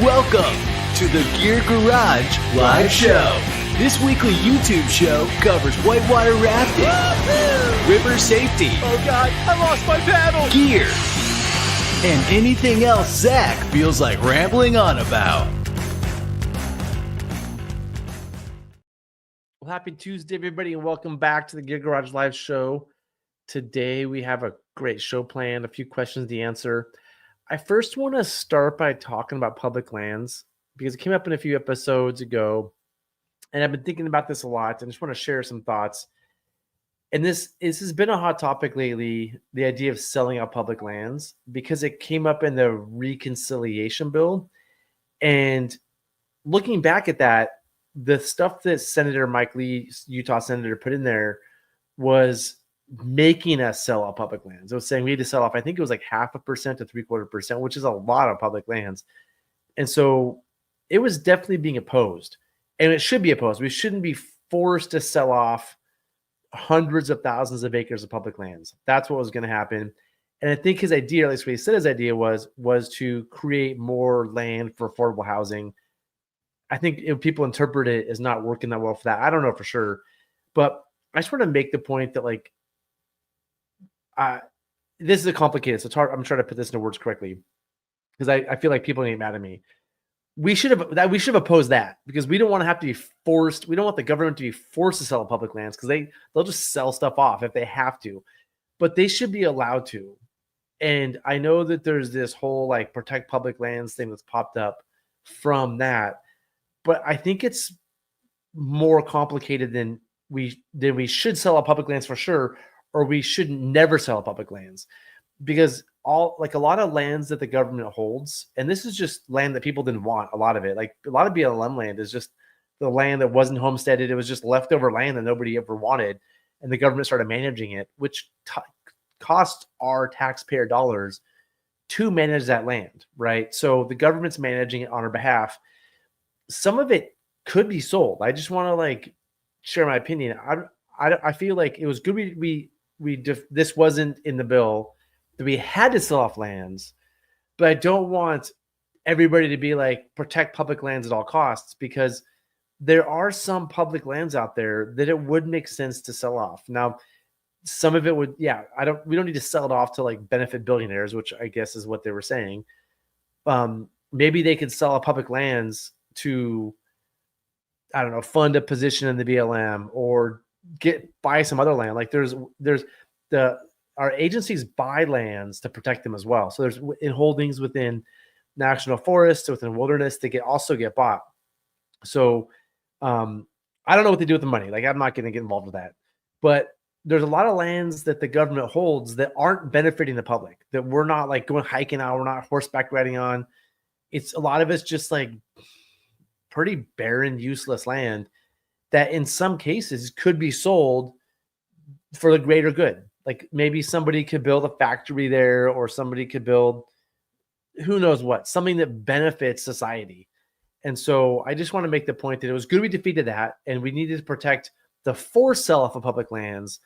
Welcome to the Gear Garage Live Show. This weekly YouTube show covers whitewater rafting, river safety, oh God, I lost my paddle, gear, and anything else Zach feels like rambling on about. Well, happy Tuesday, everybody, and welcome back to the Gear Garage Live Show. Today, we have a great show planned, a few questions to answer. I first want to start by talking about public lands because it came up in a few episodes ago, and I've been thinking about this a lot, and I just want to share some thoughts. And this has been a hot topic lately, the idea of selling out public lands, because it came up in the reconciliation bill. And looking back at that, the stuff that Senator Mike Lee, Utah Senator, put in there was making us sell out public lands. It was saying we had to sell off, I think it was like 0.5% to 0.75%, which is a lot of public lands. And so it was definitely being opposed, and it should be opposed. We shouldn't be forced to sell off hundreds of thousands of acres of public lands. That's what was going to happen. And I think his idea, at least what he said his idea was to create more land for affordable housing. I think if people interpret it as not working that well for that, I don't know for sure. But I just want to make the point that, like, this is a complicated, so it's hard. I'm trying to put this into words correctly because I feel like people get mad at me. We should have opposed that because we don't want to have to be forced. We don't want the government to be forced to sell public lands because they'll just sell stuff off if they have to, but they should be allowed to. And I know that there's this whole like protect public lands thing that's popped up from that, but I think it's more complicated than we should sell our public lands for sure, or we should never sell public lands, because a lot of lands that the government holds, and this is just land that people didn't want, a lot of it, like a lot of BLM land is just the land that wasn't homesteaded. It was just leftover land that nobody ever wanted. And the government started managing it, which cost our taxpayer dollars to manage that land, right? So the government's managing it on our behalf. Some of it could be sold. I just want to like share my opinion. I feel like it was good this wasn't in the bill, that we had to sell off lands, but I don't want everybody to be like protect public lands at all costs, because there are some public lands out there that it would make sense to sell off. Now, some of it would, we don't need to sell it off to like benefit billionaires, which I guess is what they were saying. Maybe they could sell public lands to, I don't know, fund a position in the BLM or buy some other land. Like our agencies buy lands to protect them as well. So there's in holdings within national forests, within wilderness, they also get bought. So I don't know what they do with the money. Like, I'm not going to get involved with that, but there's a lot of lands that the government holds that aren't benefiting the public, that we're not like going hiking on, we're not horseback riding on. A lot of it's just like pretty barren, useless land that in some cases could be sold for the greater good. Like maybe somebody could build a factory there, or somebody could build who knows what, something that benefits society. And so I just want to make the point that it was good we defeated that, and we needed to protect the forced sell-off of public lands.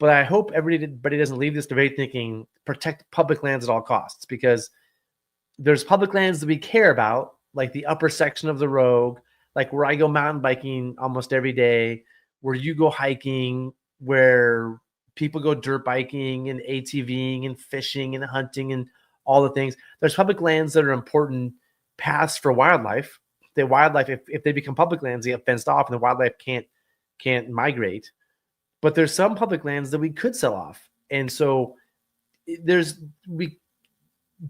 But I hope everybody doesn't leave this debate thinking protect public lands at all costs, because there's public lands that we care about, like the upper section of the Rogue, like where I go mountain biking almost every day, where you go hiking, where people go dirt biking and ATVing and fishing and hunting and all the things. There's public lands that are important paths for wildlife. The wildlife, if they become public lands, they get fenced off and the wildlife can't migrate. But there's some public lands that we could sell off. And so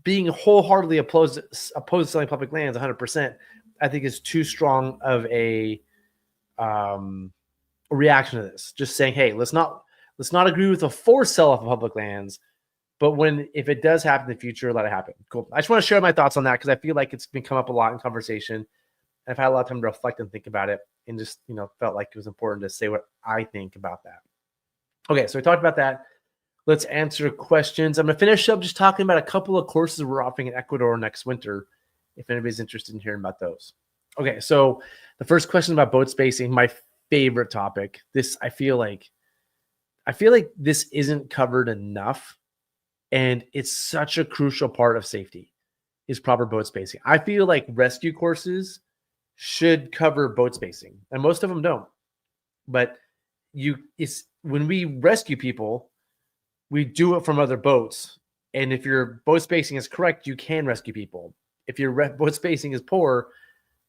being wholeheartedly opposed to selling public lands 100%, I think is too strong of a reaction to this. Just saying, hey, let's not agree with a forced sell-off of public lands, but if it does happen in the future, let it happen. Cool. I just want to share my thoughts on that because I feel like it's been come up a lot in conversation. And I've had a lot of time to reflect and think about it, and just felt like it was important to say what I think about that. Okay, so we talked about that. Let's answer questions. I'm going to finish up just talking about a couple of courses we're offering in Ecuador next winter, if anybody's interested in hearing about those. Okay, so the first question about boat spacing, my favorite topic. I feel like this isn't covered enough, and it's such a crucial part of safety. is proper boat spacing. I feel like rescue courses should cover boat spacing, and most of them don't. But it's when we rescue people, we do it from other boats. And if your boat spacing is correct, you can rescue people. If your boat spacing is poor,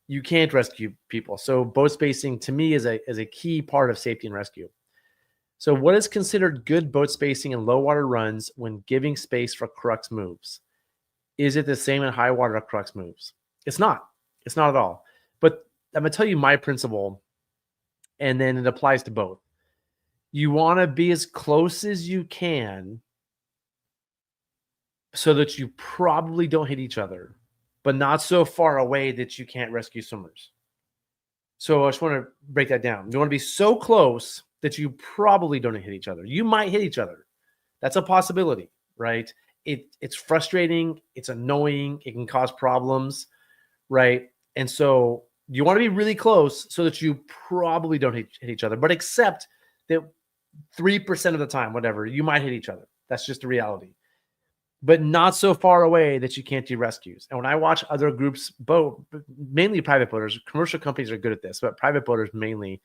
you can't rescue people. So boat spacing to me is a key part of safety and rescue. So what is considered good boat spacing in low water runs when giving space for crux moves? Is it the same in high water crux moves? It's not. It's not at all. But I'm going to tell you my principle, and then it applies to both. You want to be as close as you can so that you probably don't hit each other, but not so far away that you can't rescue swimmers. So I just want to break that down. You want to be so close that you probably don't hit each other. You might hit each other. That's a possibility, right? It's frustrating. It's annoying. It can cause problems, right? And so you want to be really close so that you probably don't hit each other, but accept that 3% of the time, whatever, you might hit each other. That's just the reality. But not so far away that you can't do rescues. And when I watch other groups boat, mainly private boaters, commercial companies are good at this, but private boaters mainly,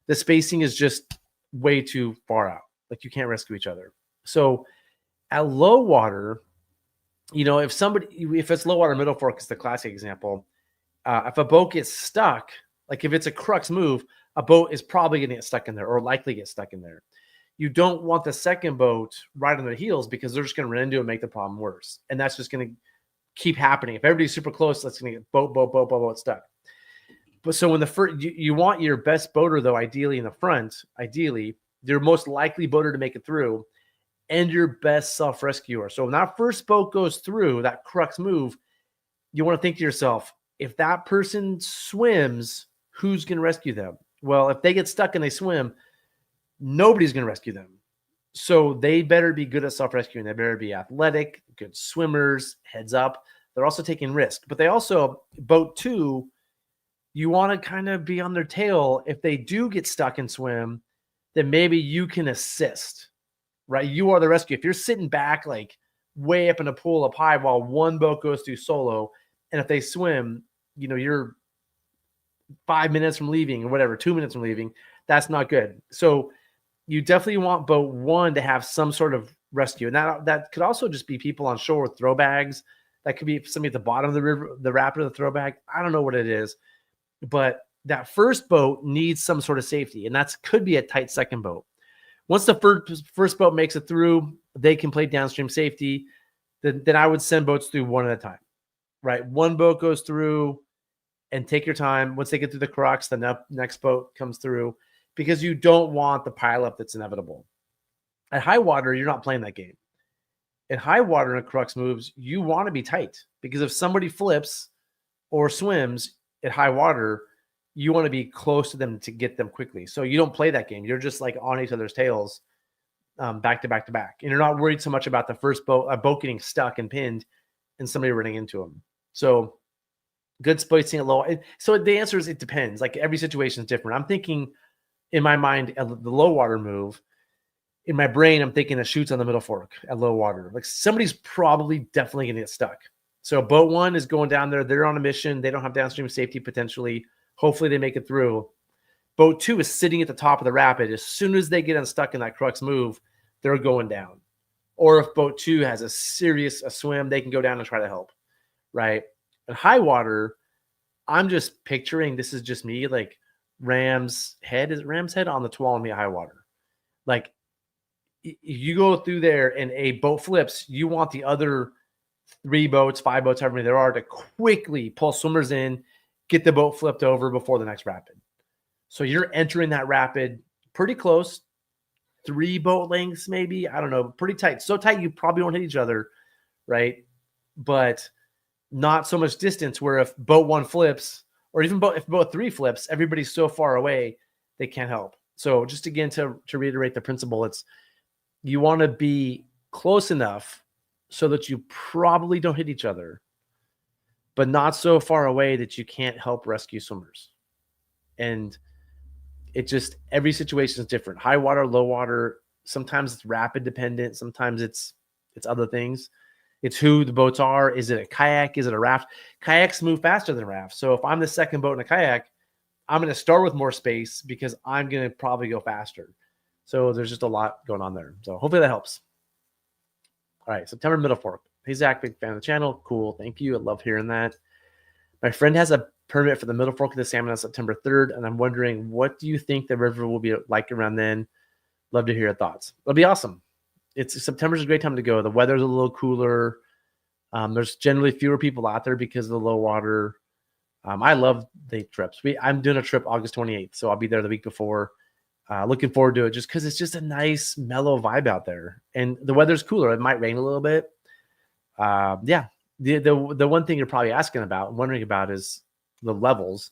the spacing is just way too far out. Like you can't rescue each other. So at low water, if it's low water middle fork is the classic example. If a boat gets stuck, like if it's a crux move, a boat is probably going to get stuck in there or likely get stuck in there. You don't want the second boat right on their heels because they're just going to run into it and make the problem worse. And that's just going to keep happening. If everybody's super close, that's going to get boat stuck. But so when the first, you want your best boater though, ideally in the front, ideally your most likely boater to make it through, and your best self-rescuer. So when that first boat goes through that crux move, you want to think to yourself, if that person swims, who's going to rescue them? Well, if they get stuck and they swim, nobody's going to rescue them. So they better be good at self-rescuing. They better be athletic, good swimmers, heads up. They're also taking risk. But they also, boat two, you want to kind of be on their tail. If they do get stuck and swim, then maybe you can assist, right? You are the rescue. If you're sitting back like way up in a pool up high while one boat goes through solo, and if they swim, you're 5 minutes from leaving or whatever, 2 minutes from leaving, that's not good. So you definitely want boat one to have some sort of rescue. And that could also just be people on shore with throw bags. That could be somebody at the bottom of the river, the rapid of the throw bag. I don't know what it is, but that first boat needs some sort of safety. And that could be a tight second boat. Once the first boat makes it through, they can play downstream safety. Then I would send boats through one at a time, right? One boat goes through and take your time. Once they get through the crux, the next boat comes through, because you don't want the pileup that's inevitable. At high water, you're not playing that game. At high water and crux moves, you want to be tight, because if somebody flips or swims at high water, you want to be close to them to get them quickly. So you don't play that game. You're just like on each other's tails, back to back to back. And you're not worried so much about the first boat, a boat getting stuck and pinned and somebody running into them. So good spacing at low. So the answer is it depends. Like every situation is different. I'm thinking in my mind, the low water move. In my brain, I'm thinking the chutes on the middle fork at low water. Like somebody's probably definitely going to get stuck. So boat one is going down there. They're on a mission. They don't have downstream safety potentially. Hopefully they make it through. Boat two is sitting at the top of the rapid. As soon as they get unstuck in that crux move, they're going down. Or if boat two has a swim, they can go down and try to help, right? At high water, I'm just picturing, this is just me, like Ram's head. Is it Ram's head on the Tuolumne high water? Like you go through there and a boat flips, you want the other 3 boats, 5 boats, however many there are, to quickly pull swimmers in, get the boat flipped over before the next rapid. So you're entering that rapid pretty close, 3 boat lengths maybe, I don't know, pretty tight. So tight you probably won't hit each other, right? But not so much distance where if boat 1 flips, or even if boat 3 flips, everybody's so far away they can't help. So just again to reiterate the principle, it's you want to be close enough so that you probably don't hit each other, but not so far away that you can't help rescue swimmers. And it just, every situation is different. High water, low water, sometimes it's rapid dependent, sometimes it's other things. It's who the boats are. Is it a kayak? Is it a raft? Kayaks move faster than rafts. So if I'm the second boat in a kayak, I'm going to start with more space because I'm going to probably go faster. So there's just a lot going on there. So hopefully that helps. All right, September Middle Fork. Hey, Zach, big fan of the channel. Cool. Thank you. I love hearing that. My friend has a permit for the Middle Fork of the Salmon on September 3rd, and I'm wondering, what do you think the river will be like around then? Love to hear your thoughts. It'll be awesome. September's a great time to go. The weather's a little cooler. There's generally fewer people out there because of the low water. I love the trips. I'm doing a trip August 28th, so I'll be there the week before. Looking forward to it just because it's just a nice, mellow vibe out there. And the weather's cooler. It might rain a little bit. Yeah. The one thing you're probably wondering about is the levels.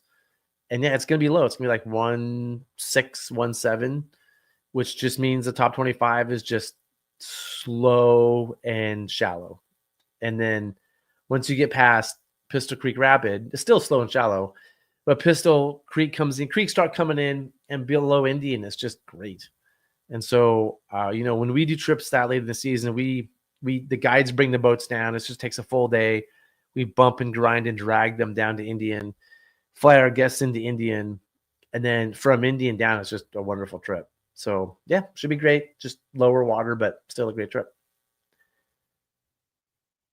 And yeah, it's going to be low. It's going to be like 1.6, 1.7, which just means the top 25 is just slow and shallow. And then once you get past Pistol Creek Rapid, it's still slow and shallow, but Pistol Creek comes in, creeks start coming in, and below Indian is just great. And so, when we do trips that late in the season, the guides bring the boats down. It just takes a full day. We bump and grind and drag them down to Indian, fly our guests into Indian, and then from Indian down, it's just a wonderful trip. So yeah, should be great. Just lower water, but still a great trip.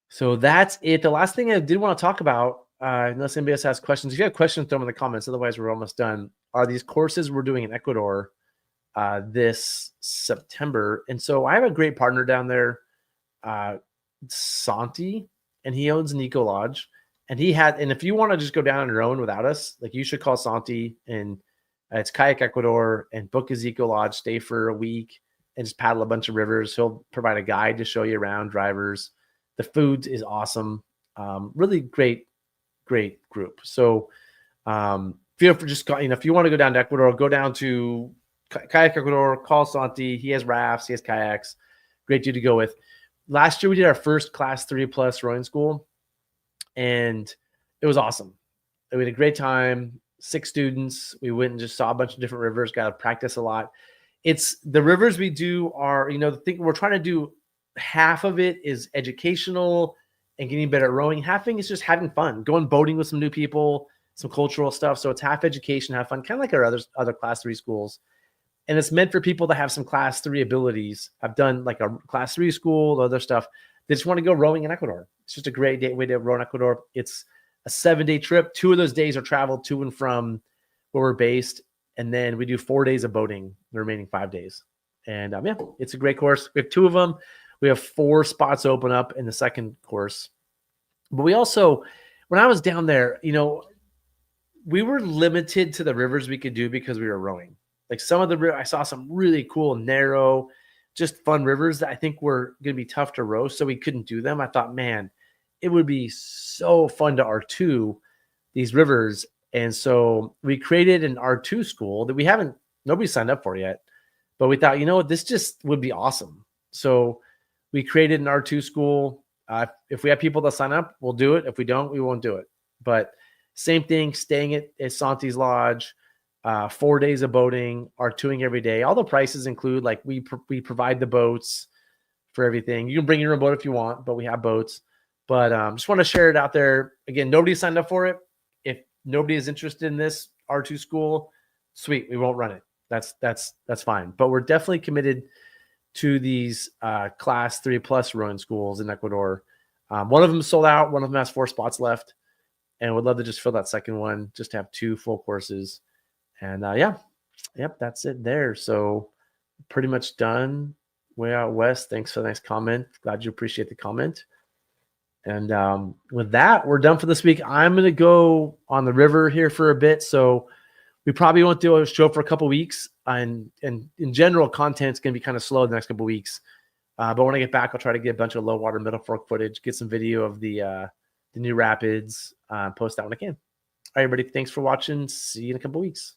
So that's it. The last thing I did want to talk about, unless anybody else has questions, if you have questions, throw them in the comments. Otherwise, we're almost done. Are these courses we're doing in Ecuador this September? And so I have a great partner down there, Santi, and he owns an eco lodge. And if you want to just go down on your own without us, like, you should call Santi, and it's Kayak Ecuador, and book his eco lodge, stay for a week, and just paddle a bunch of rivers. He'll provide a guide to show you around, drivers. The food is awesome. Really great group. So feel free, if you want to go down to Ecuador, go down to Kayak Ecuador, call Santi. He has rafts, he has kayaks. Great dude to go with. Last year we did our first Class 3+ rowing school, and it was awesome. We had a great time. 6 students. We went and just saw a bunch of different rivers, got to practice a lot. It's the rivers we do are, the thing we're trying to do, half of it is educational and getting better at rowing. Half is just having fun, going boating with some new people, some cultural stuff. So it's half education, half fun, kind of like our other Class 3 schools. And it's meant for people that have some Class 3 abilities. I've done like a Class 3 school, other stuff. They just want to go rowing in Ecuador. It's just a great way to row in Ecuador. It's a 7-day trip. 2 of those days are travel to and from where we're based. And then we do 4 days of boating the remaining 5 days. And yeah, it's a great course. We have 2 of them. We have 4 spots open up in the second course. But we also, when I was down there, we were limited to the rivers we could do because we were rowing. Like some of I saw some really cool, narrow, just fun rivers that I think were going to be tough to row, so we couldn't do them. I thought, man, it would be so fun to R2 these rivers. And so we created an R2 school that nobody signed up for yet, but we thought, this just would be awesome. So we created an R2 school. If we have people that sign up, we'll do it. If we don't, we won't do it. But same thing, staying at Santi's Lodge, 4 days of boating, R2ing every day. All the prices include, like, we provide the boats for everything. You can bring your own boat if you want, but we have boats. But just want to share it out there. Again, nobody signed up for it. If nobody is interested in this R2 school, sweet, we won't run it. That's fine. But we're definitely committed to these Class 3+ rowing schools in Ecuador. One of them sold out. One of them has 4 spots left, and would love to just fill that second one, just to have 2 full courses. And that's it there. So pretty much done. Way Out West, thanks for the nice comment. Glad you appreciate the comment. And with that, we're done for this week. I'm going to go on the river here for a bit, so we probably won't do a show for a couple weeks. And in general, content's going to be kind of slow the next couple weeks. But when I get back, I'll try to get a bunch of low water Middle Fork footage, get some video of the new rapids, post that when I can. All right, everybody, thanks for watching. See you in a couple weeks.